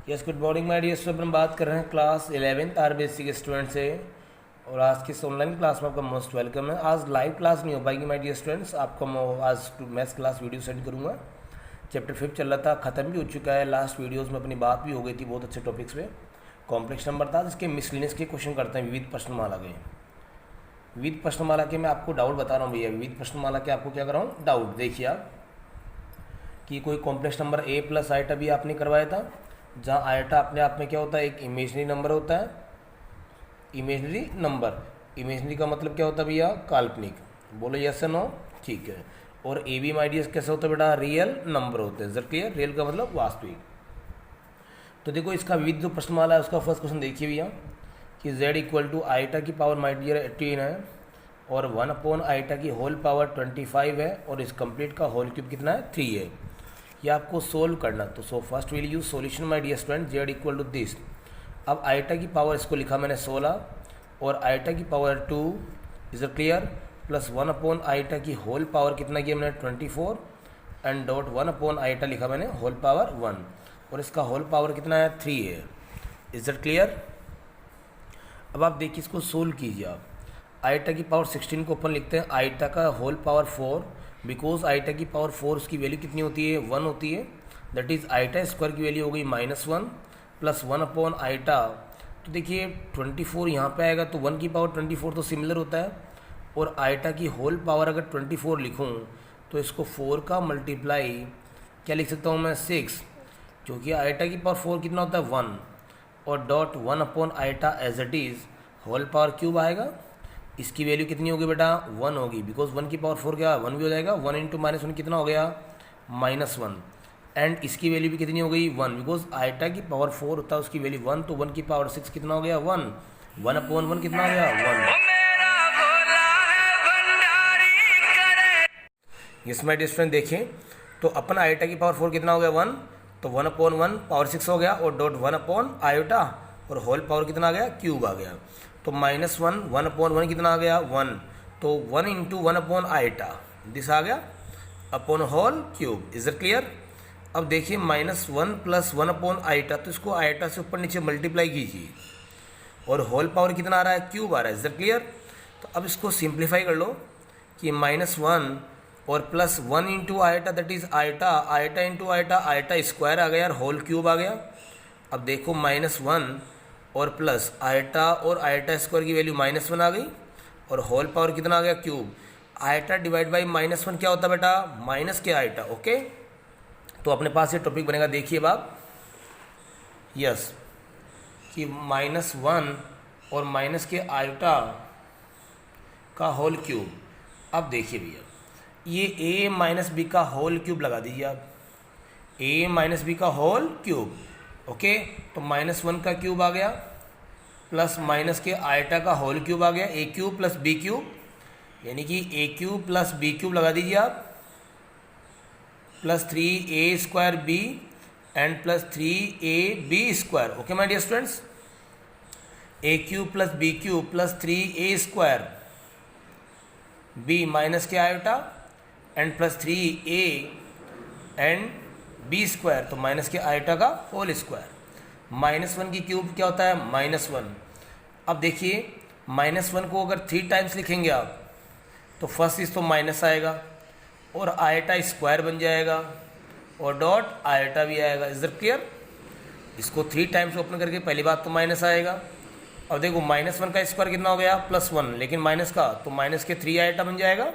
Yes, good morning my dear student. अपन बात कर रहे हैं क्लास 11th आरबीएससी के स्टूडेंट से, और आज की इस ऑनलाइन क्लास में आपका मोस्ट वेलकम है। आज लाइव क्लास नहीं हो पाएगी माय डियर स्टूडेंट्स, आपको मैं आज मैथ्स क्लास वीडियो सेंड करूँगा। चैप्टर 5 चल रहा था, ख़त्म भी हो चुका है। लास्ट वीडियोज़ में अपनी बात भी हो गई थी बहुत अच्छे टॉपिक्स पे। कॉम्प्लेक्स नंबर था, जिसके मिसलिनियस के क्वेश्चन करते हैं विविध प्रश्नमाला के। विविध प्रश्नमाला के मैं आपको डाउट बता रहा हूँ भैया। विविध प्रश्नमाला के आपको क्या कर रहा हूँ, डाउट। देखिए आप कि कोई complex number a plus iota भी आपने करवाया था, जहाँ आइटा अपने आप में क्या होता है, एक इमेजनरी नंबर होता है। इमेजनरी नंबर, इमेजनरी का मतलब क्या होता है भैया, काल्पनिक। बोलो यस या नो, ठीक है। और ए बी माई डियर्स कैसे होता है बेटा, रियल नंबर होते हैं। जर क्लियर, रियल का मतलब वास्तविक। तो देखो इसका विविध जो प्रश्नमाला है उसका फर्स्ट क्वेश्चन देखिए भैया कि z इक्वल टू आइटा की पावर माई डियर 18 है, और 1 अपॉन आइटा की होल पावर 25 है, और इस कंप्लीट का होल क्यूब कितना है, 3 है। ये आपको सोल्व करना। तो so first will use solution my dear student, z equal to this. अब आइटा की पावर इसको लिखा मैंने 16, और आइटा की power 2 is a clear, plus 1 upon iota की होल पावर कितना किया मैंने 24, एंड डॉट 1 अपॉन आइटा लिखा मैंने होल पावर 1, और इसका होल पावर कितना है, 3 है। Is it clear. अब आप देखिए इसको सोल्व कीजिए आप। आइटा की पावर 16 को अपन लिखते हैं आइटा का होल पावर 4, बिकॉज आइटा की पावर 4 उसकी वैल्यू कितनी होती है, 1 होती है। दैट इज आइटा स्क्वायर की वैल्यू हो गई -1 प्लस 1 अपॉन आइटा। तो देखिए 24 यहाँ पे आएगा, तो 1 की पावर 24 तो सिमिलर होता है, और आइटा की होल पावर अगर 24 लिखूँ तो इसको 4 का मल्टीप्लाई क्या लिख सकता हूँ मैं, 6, क्योंकि आइटा की पावर 4 कितना होता है, 1, और dot 1 upon iota as it is whole power cube आएगा। इसकी वैल्यू कितनी होगी बेटा, 1 होगी, बिकॉज 1 की पावर 4 क्या 1 भी हो जाएगा। 1 इंटू -1 कितना हो गया, -1, एंड इसकी वैल्यू भी कितनी हो गई, 1, बिकॉज आइटा की पावर 4 होता है उसकी वैल्यू 1, तो 1 की पावर 6 कितना हो गया, 1, 1 अपॉन 1 कितना हो गया, 1। इसमें डिफरेंस देखें तो अपन आइटा की पावर 4 कितना हो गया, 1, तो 1 अपॉन 1 पावर 6 हो गया, और डॉट 1 अपॉन आयोटा, और होल पावर कितना आ गया, क्यूब आ गया। तो -1 1 अपॉन 1 कितना आ गया, 1, तो 1 इंटू 1 अपॉन आइटा दिस आ गया upon whole cube. Is it clear. अब देखिए -1 प्लस 1 अपॉन आइटा, तो इसको आइटा से ऊपर नीचे मल्टीप्लाई कीजिए, और होल पावर कितना आ रहा है, क्यूब आ रहा है। Is it clear. तो अब इसको सिंप्लीफाई कर लो कि -1 और plus 1 into iota, that is iota, iota into iota, iota square आ गया और होल क्यूब आ गया। अब देखो -1 और प्लस आइटा और आइटा स्क्वायर की वैल्यू -1 आ गई, और होल पावर कितना आ गया, क्यूब। आइटा डिवाइड बाई -1 क्या होता है बेटा, माइनस के आइटा। ओके, तो अपने पास ये टॉपिक बनेगा, देखिए बाप, यस, कि -1 और माइनस के आइटा का होल क्यूब। अब देखिए भैया, ये a माइनस बी का होल क्यूब लगा दीजिए आप, a माइनस बी का होल क्यूब। ओके, तो -1 का क्यूब आ गया, प्लस माइनस के आइटा का होल क्यूब आ गया, a cube plus b cube, यानी कि a cube plus b cube लगा दीजिए आप, plus 3a square b and plus 3ab square. Okay my dear students, a cube plus b cube plus 3a square b minus के iota and plus 3a and b square, तो minus के iota का whole square. -1 की cube क्या होता है, -1। अब देखिए -1 को अगर 3 टाइम्स लिखेंगे आप, तो फर्स्ट चीज़ तो माइनस आएगा, और आइटा स्क्वायर बन जाएगा, और डॉट आइटा भी आएगा। Is it clear. इसको 3 टाइम्स ओपन करके पहली बात तो माइनस आएगा। अब देखो -1 का स्क्वायर कितना हो गया, +1, लेकिन माइनस का, तो माइनस के 3 आइटा बन जाएगा,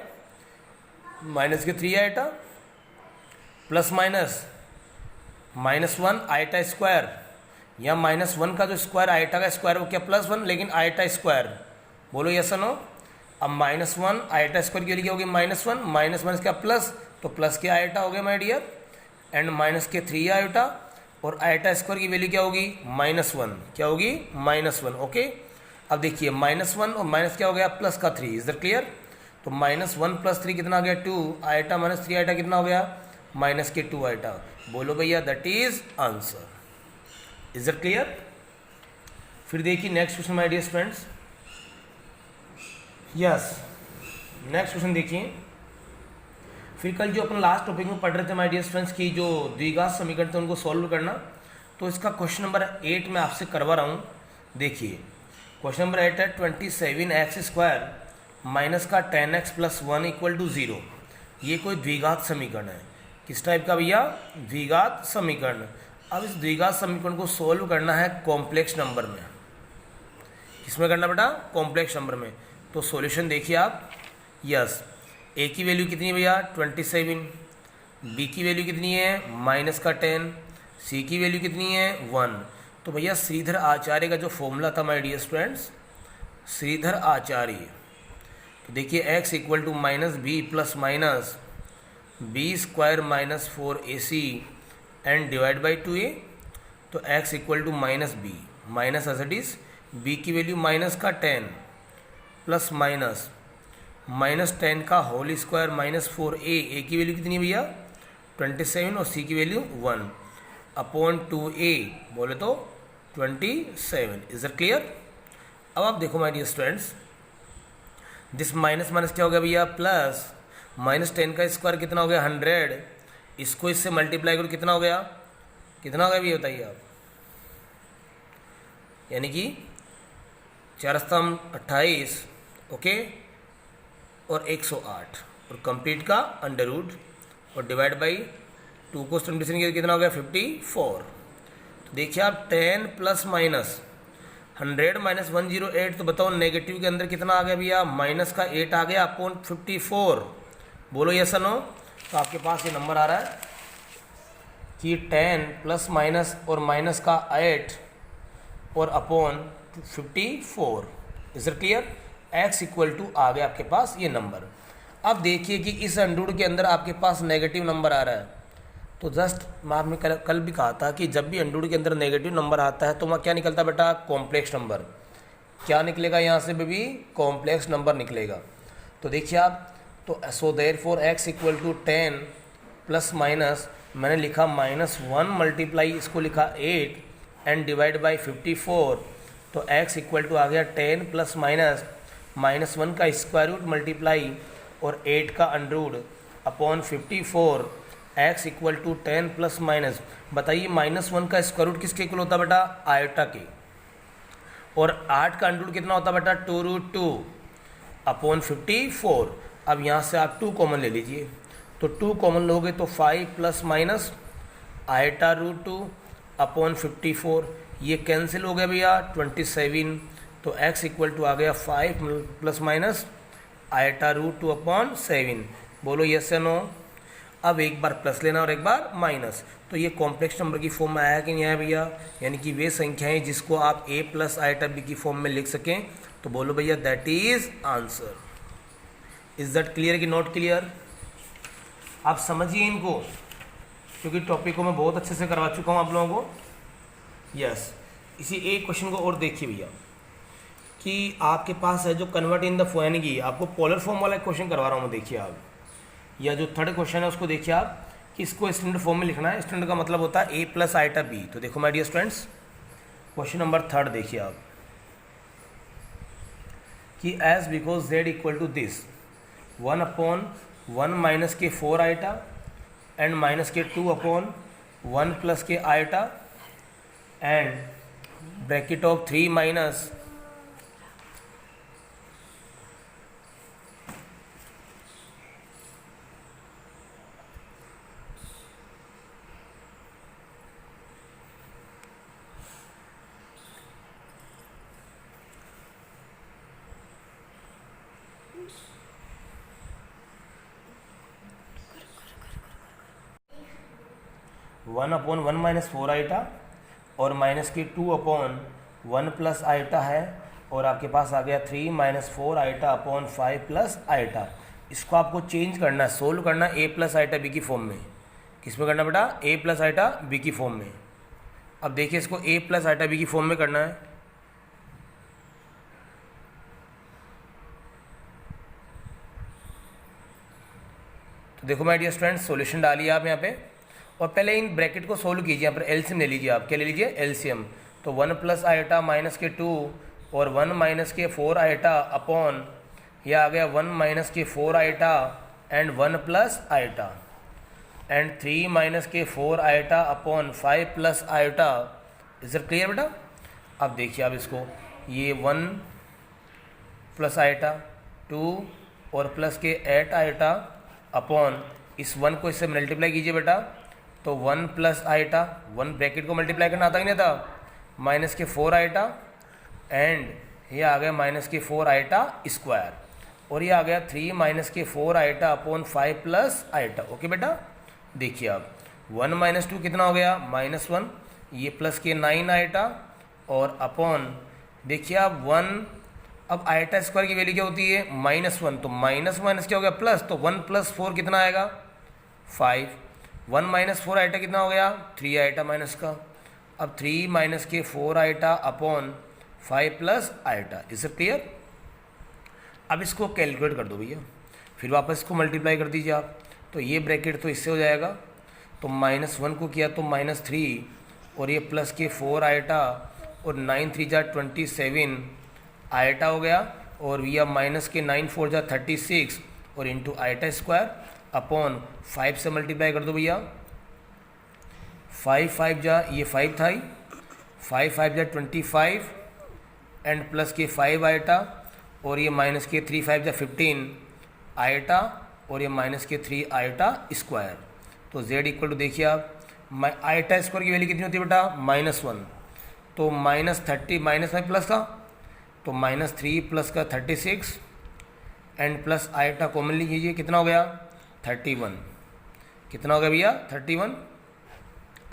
माइनस के 3 iota plus minus -1 iota square, या -1 का जो स्क्वायर आइटा का स्क्वायर वो क्या +1, लेकिन आइटा स्क्वायर। बोलो यस नो। अब -1 आइटा स्क्वायर की वैल्यू क्या होगी, -1 माइनस क्या प्लस, तो प्लस के आइटा हो गया माय डियर, एंड माइनस के 3 आइटा, और आइटा स्क्वायर की वैल्यू क्या होगी, -1, क्या होगी, -1। ओके, अब देखिए -1 और माइनस क्या हो गया, प्लस का 3। Is that clear. तो -1 प्लस 3 कितना आ गया, 2 आइटा माइनस 3 आइटा कितना हो गया, माइनस के 2 आइटा। बोलो भैया that is answer. Is it clear. फिर देखिए next question my dear friends, yes, next question देखिए। फिर कल जो अपन लास्ट टॉपिक में पढ़ रहे थे माय डियर फ्रेंड्स की जो द्विघात समीकरण थे उनको सॉल्व करना, तो इसका क्वेश्चन नंबर 8 मैं आपसे करवा रहा हूँ। देखिए क्वेश्चन नंबर 8 है 27x² माइनस का 10x प्लस 1 इक्वल टू 0। ये कोई द्विघात समीकरण है। किस टाइप का भैया? द्विघात समीकरण। अब इस द्विघात समीकरण को सोल्व करना है कॉम्प्लेक्स नंबर में। किसमें करना बेटा? कॉम्प्लेक्स नंबर में। तो सॉल्यूशन देखिए आप। यस, ए की वैल्यू कितनी है भैया? 27। बी की वैल्यू कितनी है? माइनस का 10। सी की वैल्यू कितनी है? 1। तो भैया श्रीधर आचार्य का जो फॉर्मूला था my dear students, Shridhar Acharya, तो देखिए x equal to minus B plus minus B square minus 4ac and divide by 2a। तो x equal to minus B, minus as it is, B की वैल्यू माइनस का 10 plus minus minus 10 का whole square minus 4a। ए की value कितनी है भैया? 27 और सी की वैल्यू 1 अपॉन 2a, बोले तो 27। Is it clear? अब आप देखो my dear students, this minus minus क्या हो गया भैया? प्लस माइनस 10 का स्क्वायर कितना हो गया? 100। इसको इससे मल्टीप्लाई करो, कितना हो गया? कितना हो गया भैया बताइए आप? यानी कि 4 स्तंभ 28, ओके, और 108 और कंप्लीट का अंडर रूट और डिवाइड बाई 2 को सिंप्लीफिकेशन किया कितना हो गया? 54। तो देखिए आप 10 प्लस माइनस 100 माइनस 108, तो बताओ नेगेटिव के अंदर कितना आ गया भैया? माइनस का 8 आ गया अपॉन 54। बोलो यस और नो। तो आपके पास ये नंबर आ रहा है कि 10 प्लस माइनस और माइनस का 8 और upon 54। Is it clear? x equal to आ गया आपके पास ये नंबर। अब देखिए कि इस अंडरूट के अंदर आपके पास नेगेटिव नंबर आ रहा है। तो जस्ट मैं आपने कल भी कहा था कि जब भी अंडरूट के अंदर नेगेटिव नंबर आता है तो वहाँ क्या निकलता है बेटा? Complex number. क्या निकलेगा यहाँ से बेबी? कॉम्प्लेक्स नंबर निकलेगा। तो देखिए आप, तो so therefore x equal to 10 plus minus, मैंने लिखा -1 मल्टीप्लाई, इसको लिखा 8 एंड डिवाइड बाई 54। तो x इक्वल टू आ गया 10 प्लस माइनस -1 का स्क्वायर रूट मल्टीप्लाई और 8 का under root upon 54। x equal to 10 plus minus, बताइए -1 का स्क्वायर रूट किसके इक्वल होता है बेटा? आयोटा के। और 8 का अंडरूट कितना होता है बेटा? 2√2 अपॉन 54। अब यहाँ से आप 2 कॉमन ले लीजिए, तो 2 कॉमन लोगे तो 5 प्लस माइनस आयोटा √2 अपॉन 54। ये कैंसिल हो गया भैया 27। तो x इक्वल टू आ गया 5 प्लस माइनस आयोटा √2 अपॉन 7। बोलो यस या नो। अब एक बार प्लस लेना और एक बार माइनस। तो ये कॉम्प्लेक्स नंबर की फॉर्म में आया कि नहीं आया भैया? यानी कि वे संख्याएं जिसको आप a प्लस आयोटा b की फॉर्म में लिख सकें। तो बोलो भैया that is answer. Is that clear कि नॉट क्लियर? आप समझिए इनको, क्योंकि टॉपिक को मैं बहुत अच्छे से करवा चुका हूँ आप लोगों को। यस, इसी एक क्वेश्चन को और देखिए भैया कि आपके पास है जो कन्वर्ट इन द फॉर्म, यानी कि आपको पोलर फॉर्म वाला क्वेश्चन करवा रहा हूँ मैं। देखिए आप, या जो थर्ड क्वेश्चन है उसको देखिए आप कि इसको स्टैंडर्ड फॉर्म में लिखना है। स्टैंडर्ड का मतलब होता है a प्लस आयोटा b। तो देखो my dear students, question number 3 देखिए आप कि as because z equal to this 1 upon 1 minus के 4 आयोटा एंड माइनस के 2 अपॉन 1 प्लस के iota and bracket of 3 minus 1 upon 1 minus 4 iota और माइनस की 2 अपॉन 1 प्लस आयोटा है, और आपके पास आ गया 3 minus 4 iota upon 5 plus iota. इसको आपको चेंज करना है, सोल्व करना है a प्लस आयोटा b की फॉर्म में। किस में करना बेटा? a प्लस आयोटा b की फॉर्म में। अब देखिए इसको a प्लस आयोटा b की फॉर्म में करना है। तो देखो माय डियर स्टूडेंट्स, सॉल्यूशन डालिए आप यहाँ पे, और पहले इन ब्रैकेट को सोल्व कीजिए। यहाँ पर एलसीएम ले लीजिए आप। क्या ले लीजिए? एलसीएम। तो 1 प्लस आयोटा माइनस के 2 और 1 माइनस के 4 आयोटा अपॉन, यह आ गया 1 माइनस के 4 iota and 1 plus iota and 3 minus के 4 iota upon 5 plus iota is it clear बेटा? अब देखिए आप इसको, ये 1 प्लस आइटा 2 और प्लस के 8 आइटा अपॉन इस 1 को इससे मल्टीप्लाई कीजिए बेटा, तो 1 प्लस आइटा, 1 ब्रैकेट को मल्टीप्लाई करना आता ही नहीं था, माइनस के 4 आइटा एंड ये आ गया माइनस के 4 आइटा स्क्वायर, और ये आ गया 3 माइनस के 4 iota upon 5 plus iota. Okay बेटा, देखिए आप 1 माइनस 2 कितना हो गया -1, ये प्लस के 9 आइटा और अपॉन देखिए आप 1, अब आइटा स्क्वायर की वैल्यू क्या होती है -1, तो माइनस माइनस क्या हो गया प्लस, तो 1 प्लस 4 कितना आएगा 5, 1 माइनस 4 आइटा कितना हो गया 3 आइटा माइनस का, अब 3 माइनस के 4 iota upon 5 plus iota. Is it clear? अब इसको कैलकुलेट कर दो भैया, फिर वापस इसको मल्टीप्लाई कर दीजिए आप, तो ये ब्रैकेट तो इससे हो जाएगा, तो -1 को किया तो -3 और ये प्लस के 4 आइटा और 9 3 जा 27 आइटा हो गया, और भैया माइनस के 9 4 जा 36 और इंटू आइटा स्क्वायर अपॉन 5 से मल्टीप्लाई कर दो भैया, 5 5 जा ये 5 था ही, 5 5 जा 25 एंड प्लस के 5 आइटा और ये माइनस के 3 5 जा 15 आइटा और ये माइनस के 3 आइटा स्क्वायर, तो z इक्वल टू देखिए आप आइटा स्क्वायर की वैल्यू कितनी होती है बेटा -1, तो -30 माइनस में प्लस का, तो -3 प्लस का 36 एंड प्लस आइटा कॉमन लीजिए, कितना हो गया 31, कितना हो गया भैया 31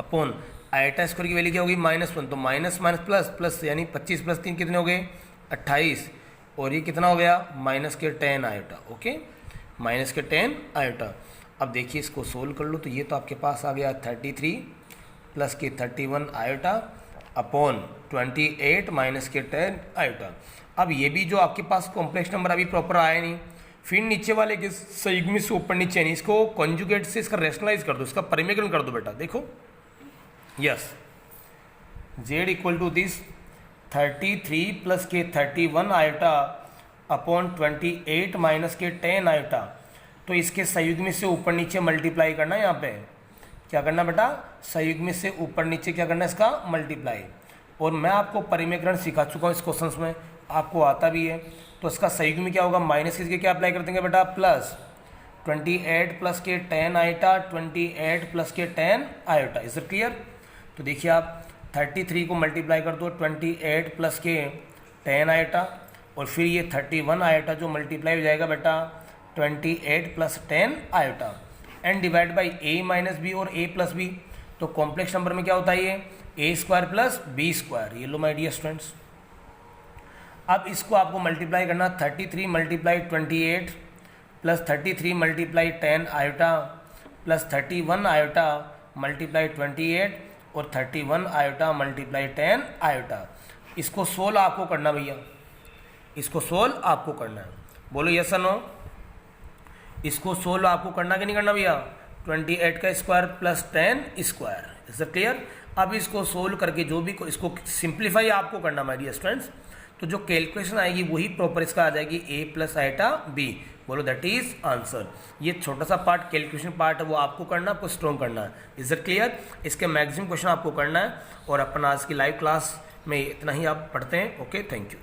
अपॉन आइटा स्क्वायर की वैल्यू क्या होगी -1, तो माइनस माइनस प्लस प्लस यानी 25 प्लस 3 कितने हो गए 28, और ये कितना हो गया माइनस के 10 आइटा। ओके, माइनस के 10 आइटा। अब देखिए इसको सोल्व कर लो, तो ये तो आपके पास आ गया 33 प्लस के 31 आइटा अपॉन 28 माइनस के 10 आइटा। अब ये भी जो आपके पास कॉम्प्लेक्स नंबर अभी प्रॉपर आया नहीं, फिर नीचे वाले के संयुग्मी से ऊपर नीचे नहीं, इसको कॉन्जुगेट से इसका रेशनलाइज कर दो, इसका परिमेयकरण कर दो बेटा। देखो yes, z equal to this 33 plus के 31 आइटा अपॉन 28 माइनस के 10 आइटा, तो इसके संयुग्मी से ऊपर नीचे मल्टीप्लाई करना है। यहाँ पे क्या करना बेटा, संयुग्मी से ऊपर नीचे क्या करना है इसका मल्टीप्लाई, और मैं आपको परिमेयकरण सिखा चुका हूँ इस क्वेश्चंस में, आपको आता भी है, तो इसका संयुग्मी क्या होगा माइनस के क्या अप्लाई कर देंगे बेटा प्लस 28 प्लस के 10 आइटा 28 प्लस के 10 आइटा। Is it clear? तो देखिए आप 33 को मल्टीप्लाई कर दो 28 प्लस के 10 आइटा, और फिर ये 31 आइटा जो मल्टीप्लाई हो जाएगा बेटा 28 plus 10 iota and divide by a minus B और a प्लस बी, तो कॉम्प्लेक्स नंबर में क्या होता है ये a square plus b square. ये लो माय डियर स्टूडेंट्स, अब इसको आपको मल्टीप्लाई करना 33 multiply 28 plus 33 multiply 10 iota plus 31 iota multiply 28 और 31 आइटा मल्टीप्लाई 10 आइटा। इसको सोल्व आपको करना भैया, इसको सोल्व आपको करना है, बोलो यस और नो। इसको सोल्व आपको करना कि नहीं करना भैया, 28 का square plus 10 square. Is it clear? अब इसको सोल्व करके जो भी इसको सिंप्लीफाई आपको करना माय डियर स्टूडेंट्स, तो जो कैलकुलेशन आएगी वही प्रॉपर इसका आ जाएगी a प्लस आइटा b। बोलो दैट इज आंसर। ये छोटा सा पार्ट कैलकुलेशन पार्ट है, वो आपको करना है, आपको स्ट्रॉन्ग करना है। Is it clear? इसके मैक्सिमम क्वेश्चन आपको करना है, और अपन आज की लाइव क्लास में इतना ही आप पढ़ते हैं। Okay, thank you.